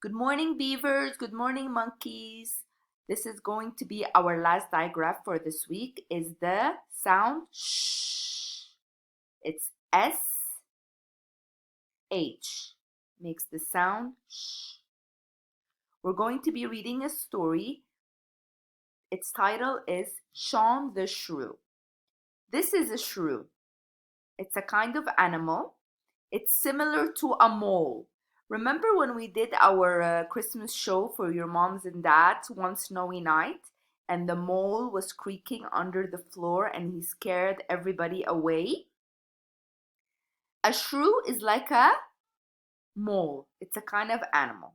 Good morning, beavers. Good morning, monkeys. This is going to be our last diagraph for this week. Is the sound sh. It's S H. Makes the sound sh. We're going to be reading a story. Its title is Shaun the Shrew. This is a shrew. It's a kind of animal. It's similar to a mole. Remember when we did our Christmas show for your moms and dads one snowy night and the mole was creaking under the floor and he scared everybody away? A shrew is like a mole. It's a kind of animal.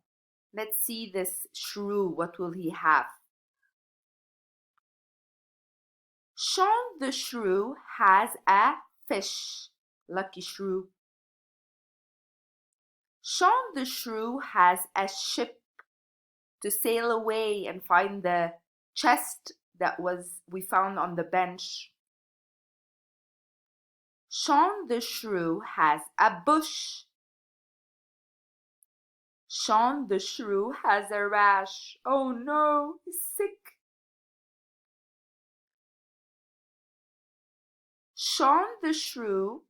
Let's see this shrew. What will he have? Shaun the shrew has a fish. Lucky shrew. Shaun the shrew has a ship to sail away and find the chest that we found on the bench. Shaun the shrew has a bush. Shaun the shrew has a rash. Oh no, he's sick. Shaun the shrew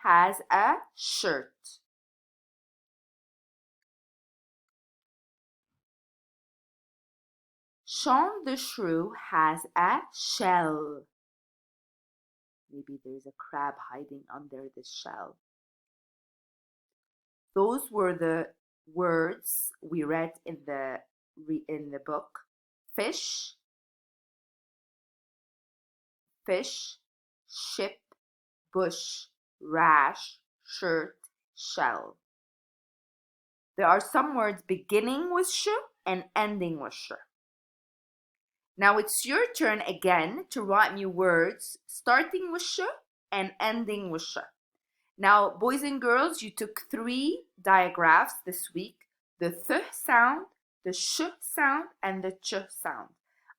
has a shirt. Shaun the shrew has a shell. Maybe there's a crab hiding under the shell. Those were the words we read in the book. Fish, ship, bush, rash, shirt, shell. There are some words beginning with sh and ending with sh. Now it's your turn again to write me words starting with sh and ending with sh. Now, boys and girls, you took 3 diagraphs this week. The th sound, the sh sound, and the ch sound.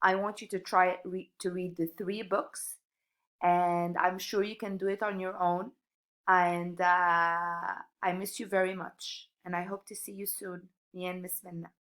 I want you to try to read the 3 books, and I'm sure you can do it on your own. And I miss you very much, and I hope to see you soon. Me and Miss Minna.